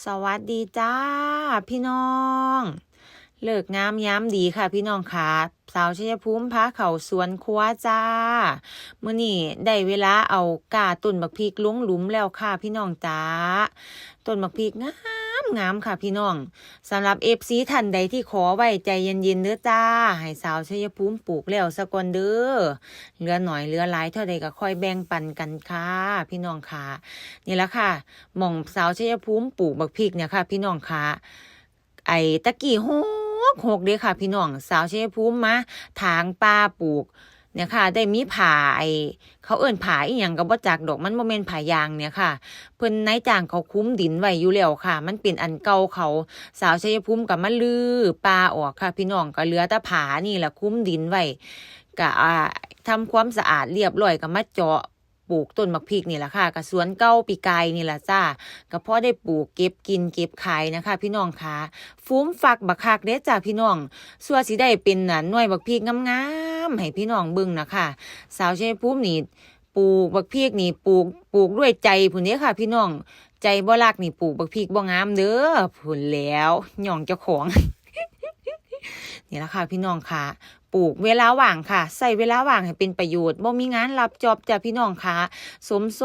สวัสดีจ้าพี่น้องเลิกงามยามดีค่ะพี่น้องค่ะสาวชัยภูมิพาเข้าสวนครัวจ้ามื้อนี้ได้เวลาเอาก้าต้นบักพริกลงหลุมแล้วค่ะพี่น้องจ้าต้นบักพริกงามค่ะพี่น้องสำหรับ FC ท่านใดที่ขอไว้ใจเย็นๆเด้อจ้าให้สาวชัยภูมิปลูกแล้วซะก่อนเด้อเหลือหน่อยเหลือหลายเท่าใดก็ค่อยแบ่งปันกันค่ะพี่น้องค่ะนี่ละค่ะหม่องสาวชัยภูมิปลูกบักพริกเนี่ยค่ะพี่น้องค่ะไอ้ตะกี้หกเด้อค่ะพี่น้องสาวชัยภูมิมาถางป่าปลูกเนี่ยค่ะได้มีผาเขาเอิ้นผาอีหยังก็บ่จักดอกมันบ่แม่นผายางเนี่ยค่ะเพิ่นนายจ้างเขาคุ้มดินไว้อยู่แล้วค่ะมันเป็นอันเก่าเขาสาวชัยภูมิก็มาลื้อป่าออกค่ะพี่น้องก็เหลือแต่ผานี่แหละคุ้มดินไว้ก็ทำความสะอาดเรียบร้อยก็มาเจาะปลูกต้นบักพริกนี่แหละค่ะก็สวนเก่าปีกายนี่แหละจ้าก็พอได้ปลูกเก็บกินเก็บขายนะคะพี่น้องค่ะฟูมฟักบักคักเด้จ้าพี่น้องสัวสิได้เป็นหน่วยบักพริกงามๆให้พี่น้องเบิ่งนะคะสาวชัยภูมินี่ปลูกบักพริกนี่ปลูกด้วยใจพุ่นเด้ค่ะพี่น้องใจบ่รักนี่ปลูกบักพริกบ่งามเด้อพุ่นแล้วย่องเจ้าของ นี่แหละค่ะพี่น้องค่ะปลูกเวลาว่างค่ะใส่เวลาว่างให้เป็นประโยชน์บ่มีงานรับจอบจ้ะพี่น้องค่ะสมโซ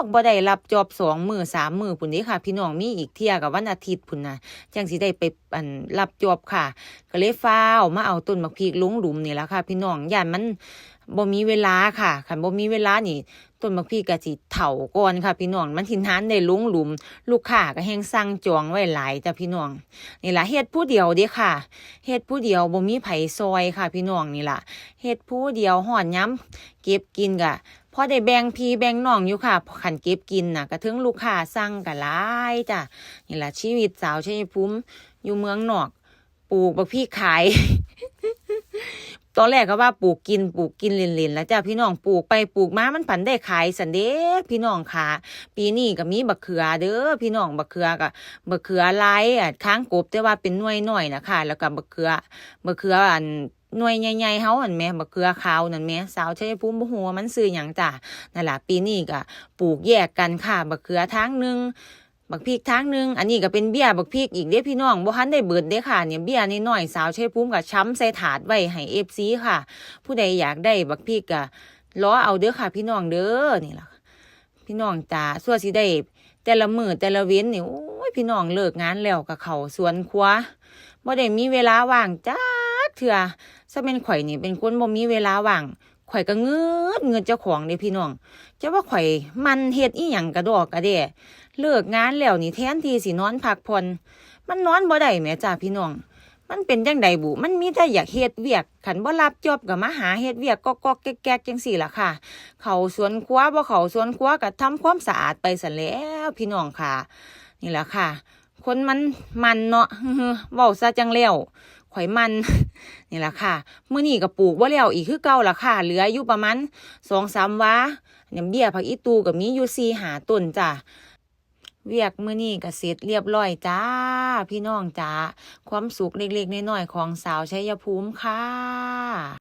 กบ่ได้รับจอบ2 มื้อ 3 มื้อพุ่นนี้ค่ะพี่น้องมีอีกเที่ยกับวันอาทิตย์พุ่นน่ะจังสิได้ไปรับจอบค่ะก็เลยฟ้าวมาเอาต้นบักพริกลงหลุมนี่แหละค่ะพี่น้องย่านมันบ่มีเวลาค่ะคันบ่มีเวลานี่ต้นบักพริกก็สิเฒ่าก่อนค่ะพี่น้องมันสินานได้ลงหลุมลูกค้าก็แฮงสั่งจองไว้หลายจ้ะพี่น้องนี่ล่ะเฮ็ดผู้เดียวเด้ค่ะ เฮ็ดผู้เดียวบ่มีไผซอยค่ะพี่น้องนี่ล่ะเฮ็ดผู้เดียวฮ้อนยามเก็บกินก็พอได้แบ่งพี่แบ่งน้องอยู่ค่ะคันเก็บกินน่ะก็ถึงลูกค้าสั่งก็หลายจ้ะนี่ล่ะชีวิตสาวชัยภูมิอยู่เมืองนอกปลูกบักพริกขาย ตอนแรกก็ว่าปลูกกินเล่นๆแล้วจ้ะพี่น้องปลูกไปปลูกมามันผันได้ขายสันเด้พี่น้องค่ะปีนี้ก็มีบักเขือเด้อพี่น้องบักเขือก็บักเขือลายค้างกบแต่ว่าเป็นหน่วยน้อยนะคะแล้วก็บักเขือหน่วยใหญ่ๆเฮาอันแหมบักเขือขาวนั่นแหมสาวชัยภูมิบ่ฮู้ว่ามันชื่อหยังจ้ะนั่นล่ะปีนี้ก็ปลูกแยกกันค่ะบักเขือทางนึงบักพริกทางนึงอันนี้ก็เป็นเบี้ยบักพริกอีกเด้พี่น้องบ่ทันได้เบิดเด้ค่ะเนี่ยเบี้ยน้อยๆสาวชัยภูมิก็ช้ำใส่ถาดไว้ให้ FC ค่ะผู้ใดอยากได้บักพริกก็รอเอาเด้อค่ะพี่น้องเด้อนี่ล่ะพี่น้องจ้าสั่วสิได้แต่ละมื้อแต่ละเว้นนี่โอ้ยพี่น้องเลิกงานแล้วก็เข้าสวนครัวบ่ได้มีเวลาว่างจักเทื่อซะแม่นข่อยนี่เป็นคนบ่มีเวลาว่างข่อยก็เงิดเจ้าของเด้พี่น้องจะว่าข่อยมันเฮ็ดอีหยังกะดอกกะเด้เลิกงานแล้วนี่แทนที่สินอนพักผ่อนมันนอนบ่ได้แหมจ้าพี่น้องมันเป็นจังใดบุมันมีแต่อยากเฮ็ดเวียกคันบ่รับจอบก็มาหาเฮ็ดเวียกก๊อกๆแก๊กๆจังซี่ล่ะค่ะเข้าสวนครัวบ่เข้าสวนครัวก็ทำความสะอาดไปซั่นแหล้วพี่น้องค่ะนี่ล่ะค่ะคนมันเนาะ เว้าซะจังแล้วข่อยมัน นี่ล่ะค่ะมื้อนี้ก็ปลูกบ่แล้วอีกคือเก่าล่ะค่ะเหลืออยู่ประมาณ2-3 วาเนี่ยเบี้ยผักอีตูก็มีอยู่4-5 ต้นจ้ะเวียกมื้อนี้ก็เสร็จเรียบร้อยจ้าพี่น้องจ้าความสุขเล็กๆน้อยๆของสาวชัยภูมิค่ะ